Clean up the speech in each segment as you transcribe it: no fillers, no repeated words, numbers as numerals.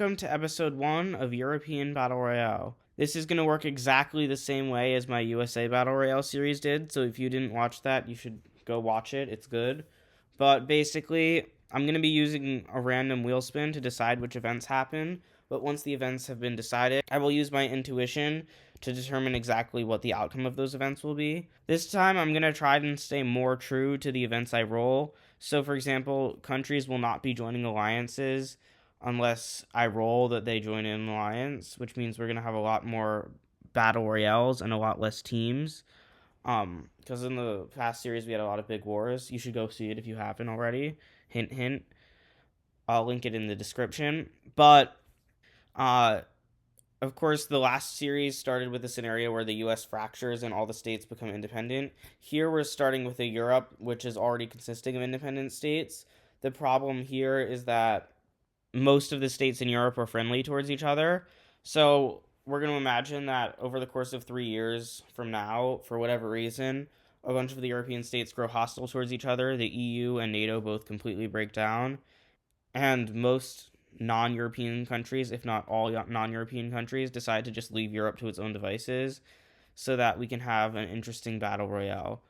Welcome to episode 1 of European Battle Royale. This is going to work exactly the same way as my USA Battle Royale series did, so if you didn't watch that, you should go watch it. It's good. But basically, I'm going to be using a random wheel spin to decide which events happen, but once the events have been decided, I will use my intuition to determine exactly what the outcome of those events will be. This time, I'm going to try and stay more true to the events I roll. So, for example, countries will not be joining alliances unless I roll that they join in an alliance, which means we're gonna have a lot more battle royales and a lot less teams. Because in the past series we had a lot of big wars. You should go see it if you haven't already. Hint, hint. I'll link it in the description. But uh, of course, the last series started with a scenario where the U.S. fractures and all the states become independent. Here we're starting with a Europe which is already consisting of independent states. The problem here is that most of the states in Europe are friendly towards each other. So we're going to imagine that over the course of 3 years from now, for whatever reason, a bunch of the European states grow hostile towards each other. The EU and NATO both completely break down. And most non European countries, if not all non European countries, decide to just leave Europe to its own devices so that we can have an interesting battle royale.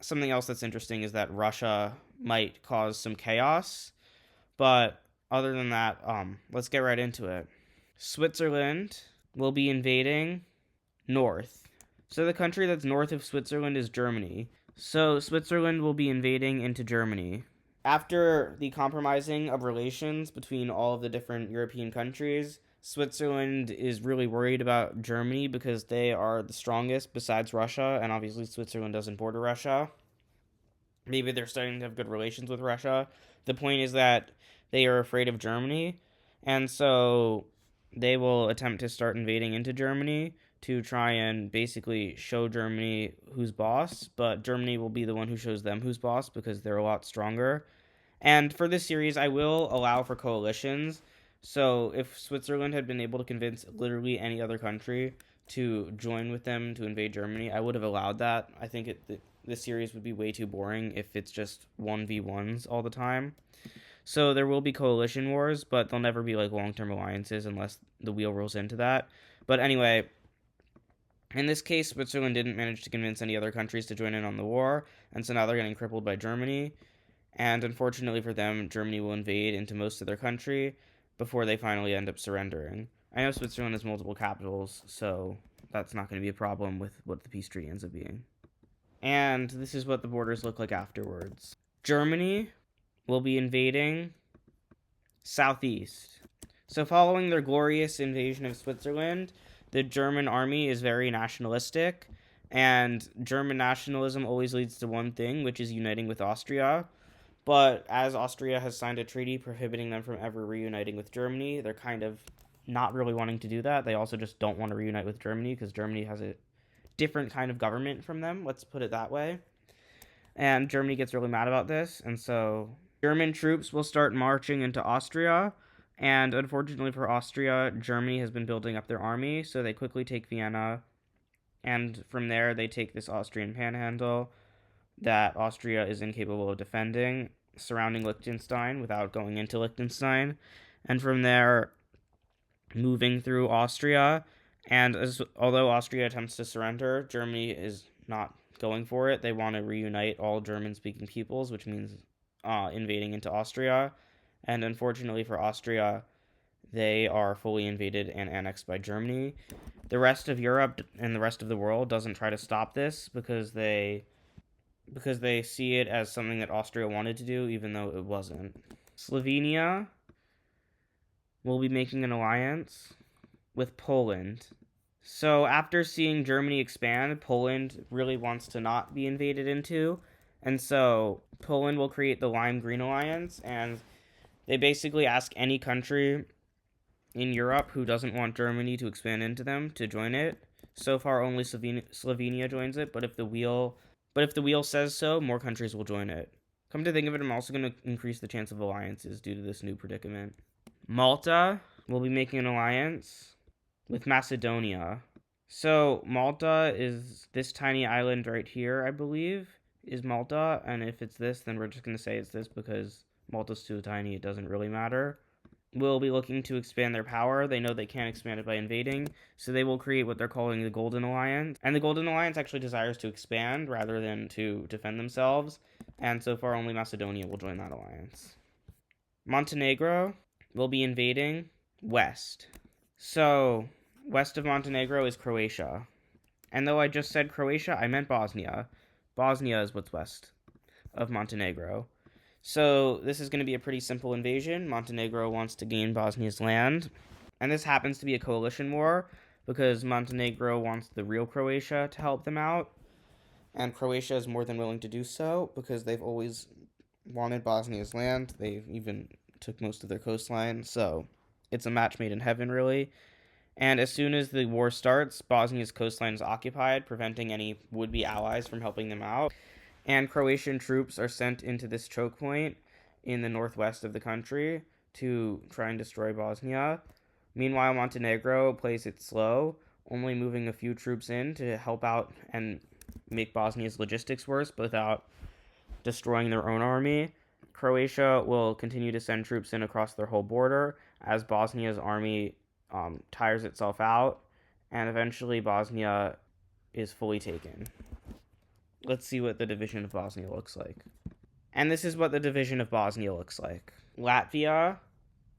Something else that's interesting is that Russia might cause some chaos, but other than that, let's get right into it. Switzerland will be invading north. So the country that's north of Switzerland is Germany. So Switzerland will be invading into Germany. After the compromising of relations between all of the different European countries, Switzerland is really worried about Germany because they are the strongest besides Russia, and obviously Switzerland doesn't border Russia. Maybe they're starting to have good relations with Russia. The point is that they are afraid of Germany, and so they will attempt to start invading into Germany to try and basically show Germany who's boss, but Germany will be the one who shows them who's boss because they're a lot stronger. And for this series, I will allow for coalitions. So if Switzerland had been able to convince literally any other country to join with them to invade Germany, I would have allowed that. I think this series would be way too boring if it's just 1v1s all the time. So there will be coalition wars, but they'll never be like long-term alliances unless the wheel rolls into that. But anyway, in this case, Switzerland didn't manage to convince any other countries to join in on the war, and so now they're getting crippled by Germany. And unfortunately for them, Germany will invade into most of their country before they finally end up surrendering. I know Switzerland has multiple capitals, so that's not going to be a problem with what the peace treaty ends up being. And this is what the borders look like afterwards. Germany will be invading southeast. So following their glorious invasion of Switzerland, the German army is very nationalistic, and German nationalism always leads to one thing, which is uniting with Austria. But as Austria has signed a treaty prohibiting them from ever reuniting with Germany, they're kind of not really wanting to do that. They also just don't want to reunite with Germany because Germany has a different kind of government from them, let's put it that way. And Germany gets really mad about this, and so German troops will start marching into Austria. And unfortunately for Austria, Germany has been building up their army, so they quickly take Vienna. And from there, they take this Austrian panhandle that Austria is incapable of defending, surrounding Liechtenstein without going into Liechtenstein. And from there, moving through Austria. And although Austria attempts to surrender, Germany is not going for it. They want to reunite all German-speaking peoples, which means invading into Austria. And unfortunately for Austria, they are fully invaded and annexed by Germany. The rest of Europe and the rest of the world doesn't try to stop this because they see it as something that Austria wanted to do, even though it wasn't. Slovenia will be making an alliance with Poland. So after seeing Germany expand, Poland really wants to not be invaded into, and so Poland will create the Lime Green Alliance, and they basically ask any country in Europe who doesn't want Germany to expand into them to join it. So far, only Slovenia joins it, but if the wheel says so, more countries will join it. Come to think of it, I'm also going to increase the chance of alliances due to this new predicament. Malta will be making an alliance with Macedonia. So Malta is this tiny island right here, I believe, is Malta. And if it's this, then we're just going to say it's this because Malta's too tiny, it doesn't really matter. will be looking to expand their power. They know they can't expand it by invading, so they will create what they're calling the Golden Alliance. And the Golden Alliance actually desires to expand rather than to defend themselves, and so far only Macedonia will join that alliance. Montenegro will be invading west. So, west of Montenegro is Croatia. And though I just said Croatia, I meant Bosnia. Bosnia is what's west of Montenegro. So this is going to be a pretty simple invasion. Montenegro wants to gain Bosnia's land. And this happens to be a coalition war because Montenegro wants the real Croatia to help them out. And Croatia is more than willing to do so because they've always wanted Bosnia's land. They even took most of their coastline. So it's a match made in heaven, really. And as soon as the war starts, Bosnia's coastline is occupied, preventing any would-be allies from helping them out. And Croatian troops are sent into this choke point in the northwest of the country to try and destroy Bosnia. Meanwhile, Montenegro plays it slow, only moving a few troops in to help out and make Bosnia's logistics worse without destroying their own army. Croatia will continue to send troops in across their whole border as Bosnia's army tires itself out, and eventually Bosnia is fully taken. Let's see what the division of Bosnia looks like. And this is what the division of Bosnia looks like. Latvia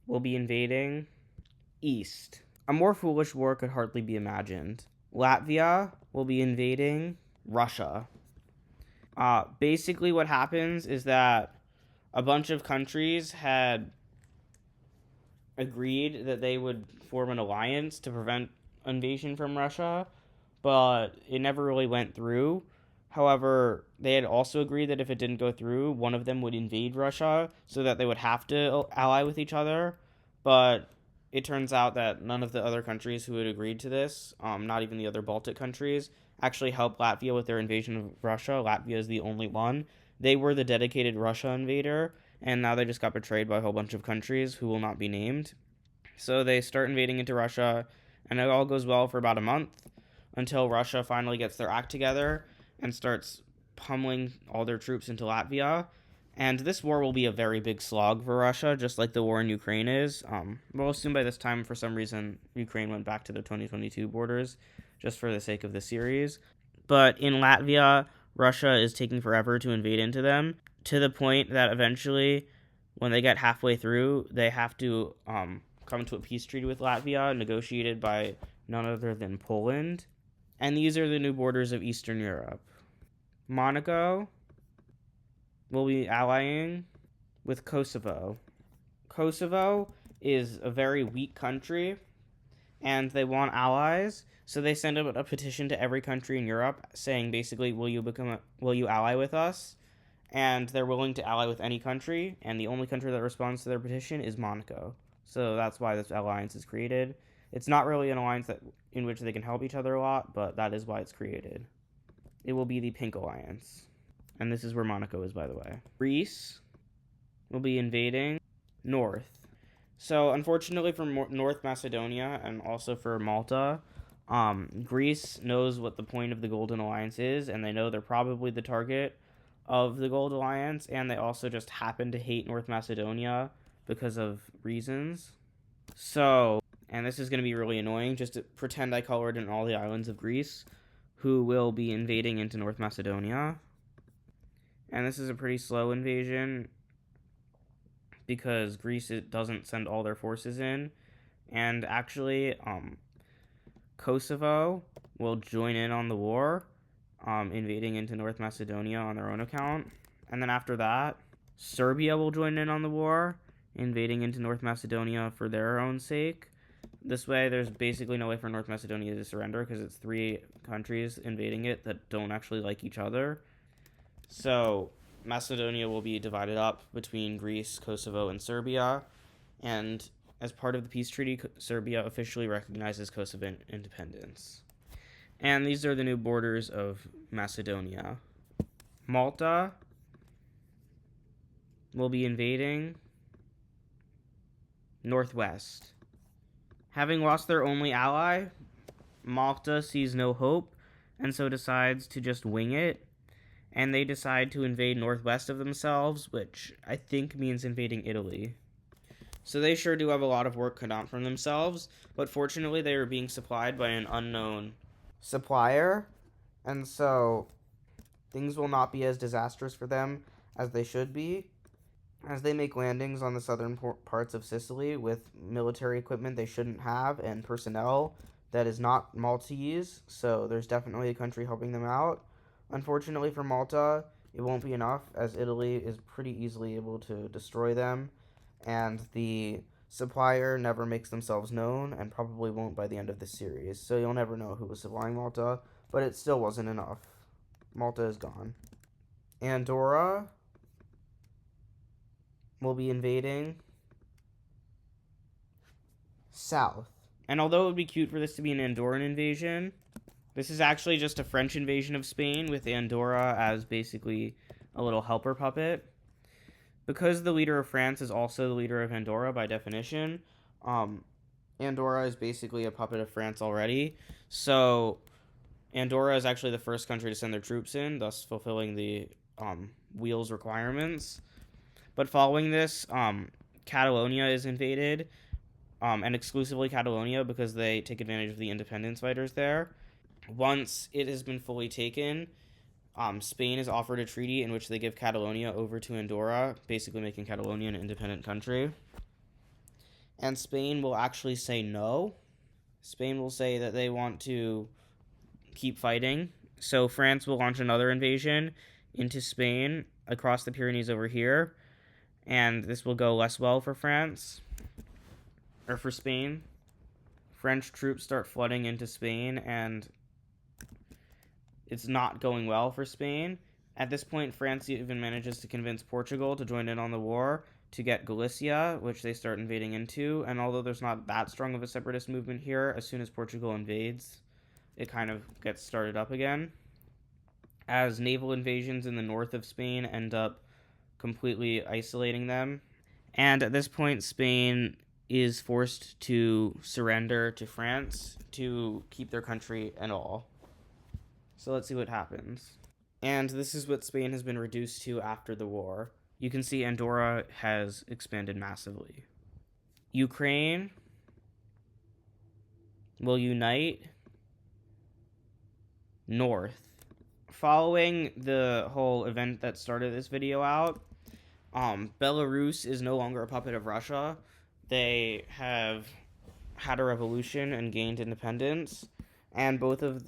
will be invading east. A more foolish war could hardly be imagined. Latvia will be invading Russia. Basically what happens is that a bunch of countries had agreed that they would form an alliance to prevent invasion from Russia, but it never really went through. However, they had also agreed that if it didn't go through, one of them would invade Russia so that they would have to ally with each other. But it turns out that none of the other countries who had agreed to this, not even the other Baltic countries, actually helped Latvia with their invasion of Russia. Latvia is the only one. They were the dedicated Russia invader, and now they just got betrayed by a whole bunch of countries who will not be named. So they start invading into Russia, and it all goes well for about a month until Russia finally gets their act together and starts pummeling all their troops into Latvia. And this war will be a very big slog for Russia, just like the war in Ukraine is. We'll assume by this time, for some reason, Ukraine went back to the 2022 borders, just for the sake of the series. But in Latvia, Russia is taking forever to invade into them, to the point that eventually, when they get halfway through, they have to come to a peace treaty with Latvia, negotiated by none other than Poland. And these are the new borders of Eastern Europe. Monaco will be allying with Kosovo. Kosovo is a very weak country, and they want allies, so they send out a petition to every country in Europe saying basically, will you ally with us? And they're willing to ally with any country, and the only country that responds to their petition is Monaco. So that's why this alliance is created. It's not really an alliance in which they can help each other a lot, but that is why it's created. It will be the Pink Alliance. And this is where Monaco is, by the way. Greece will be invading north. So, unfortunately for North Macedonia and also for Malta, Greece knows what the point of the Golden Alliance is, and they know they're probably the target of the Gold Alliance, and they also just happen to hate North Macedonia because of reasons. So, and this is going to be really annoying, just to pretend I colored in all the islands of Greece, who will be invading into North Macedonia. And this is a pretty slow invasion because Greece doesn't send all their forces in. And actually, Kosovo will join in on the war, invading into North Macedonia on their own account. And then after that, Serbia will join in on the war, invading into North Macedonia for their own sake. This way, there's basically no way for North Macedonia to surrender because it's three countries invading it that don't actually like each other. So, Macedonia will be divided up between Greece, Kosovo, and Serbia. And as part of the peace treaty, Serbia officially recognizes Kosovan independence. And these are the new borders of Macedonia. Malta will be invading northwest. Having lost their only ally, Malta sees no hope, and so decides to just wing it. And they decide to invade northwest of themselves, which I think means invading Italy. So they sure do have a lot of work cut out for themselves, but fortunately they are being supplied by an unknown supplier, and so things will not be as disastrous for them as they should be, as they make landings on the southern parts of Sicily with military equipment they shouldn't have and personnel that is not Maltese, so there's definitely a country helping them out. Unfortunately for Malta, it won't be enough, as Italy is pretty easily able to destroy them, and the supplier never makes themselves known and probably won't by the end of the series, so you'll never know who was supplying Malta, but it still wasn't enough. Malta is gone. Andorra will be invading south. And although it would be cute for this to be an Andorran invasion, this is actually just a French invasion of Spain with Andorra as basically a little helper puppet. Because the leader of France is also the leader of Andorra by definition, Andorra is basically a puppet of France already. So Andorra is actually the first country to send their troops in, thus fulfilling the wheels requirements. But following this, Catalonia is invaded, and exclusively Catalonia because they take advantage of the independence fighters there. Once it has been fully taken, Spain is offered a treaty in which they give Catalonia over to Andorra, basically making Catalonia an independent country. And Spain will actually say no. Spain will say that they want to keep fighting. So France will launch another invasion into Spain across the Pyrenees over here, and this will go less well for France, or for Spain. French troops start flooding into Spain, and it's not going well for Spain. At this point, France even manages to convince Portugal to join in on the war to get Galicia, which they start invading into. And although there's not that strong of a separatist movement here, as soon as Portugal invades, it kind of gets started up again. As naval invasions in the north of Spain end up completely isolating them. And at this point, Spain is forced to surrender to France to keep their country and all. So let's see what happens. And this is what Spain has been reduced to after the war. You can see Andorra has expanded massively. Ukraine will unite north. Following the whole event that started this video out, Belarus is no longer a puppet of Russia. They have had a revolution and gained independence, and both of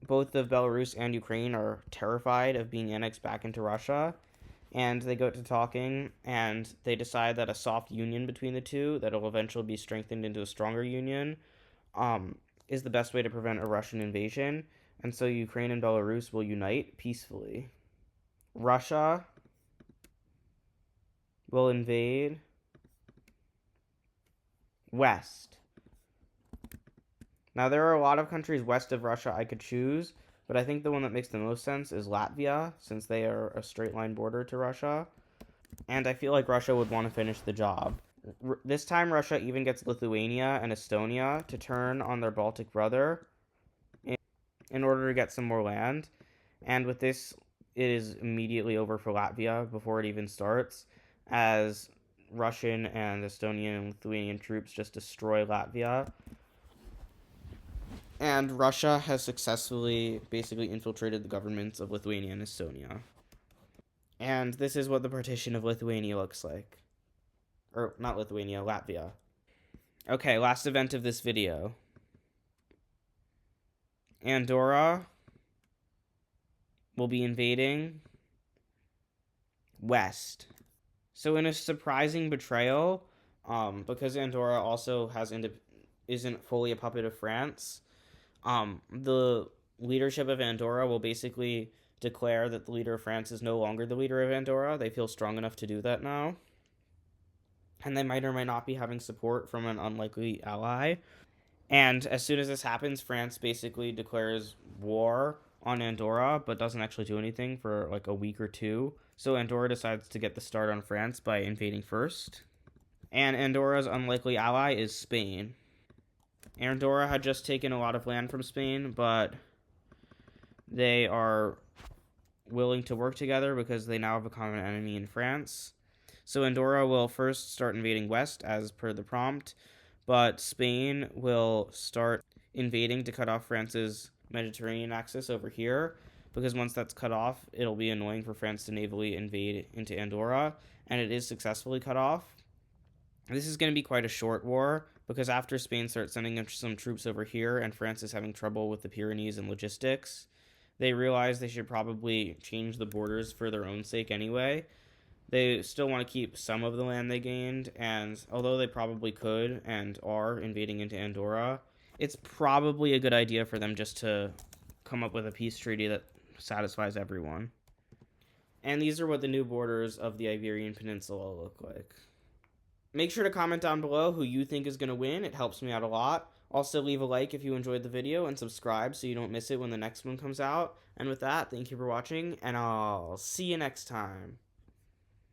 Belarus and Ukraine are terrified of being annexed back into Russia, and they go to talking, and they decide that a soft union between the two, that will eventually be strengthened into a stronger union, is the best way to prevent a Russian invasion, and so Ukraine and Belarus will unite peacefully. Russia will invade west. Now, there are a lot of countries west of Russia I could choose, but I think the one that makes the most sense is Latvia, since they are a straight line border to Russia. And I feel like Russia would want to finish the job. This time, Russia even gets Lithuania and Estonia to turn on their Baltic brother in order to get some more land. And with this, it is immediately over for Latvia before it even starts, as Russian and Estonian and Lithuanian troops just destroy Latvia. And Russia has successfully basically infiltrated the governments of Lithuania and Estonia. And this is what the partition of Lithuania looks like. Or, not Lithuania, Latvia. Okay, last event of this video. Andorra will be invading west. So in a surprising betrayal, because Andorra also isn't fully a puppet of France, the leadership of Andorra will basically declare that the leader of France is no longer the leader of Andorra. They feel strong enough to do that now. And they might or might not be having support from an unlikely ally. And as soon as this happens, France basically declares war on Andorra, but doesn't actually do anything for like a week or two. So Andorra decides to get the start on France by invading first. And Andorra's unlikely ally is Spain. Andorra had just taken a lot of land from Spain, but they are willing to work together because they now have a common enemy in France. So Andorra will first start invading west as per the prompt, but Spain will start invading to cut off France's Mediterranean axis over here, because once that's cut off, it'll be annoying for France to navally invade into Andorra, and it is successfully cut off. This is going to be quite a short war, because after Spain starts sending some troops over here and France is having trouble with the Pyrenees and logistics, they realize they should probably change the borders for their own sake anyway. They still want to keep some of the land they gained, and although they probably could and are invading into Andorra, it's probably a good idea for them just to come up with a peace treaty that satisfies everyone. And these are what the new borders of the Iberian Peninsula look like. Make sure to comment down below who you think is going to win. It helps me out a lot. Also, leave a like if you enjoyed the video and subscribe so you don't miss it when the next one comes out. And with that, thank you for watching, and I'll see you next time.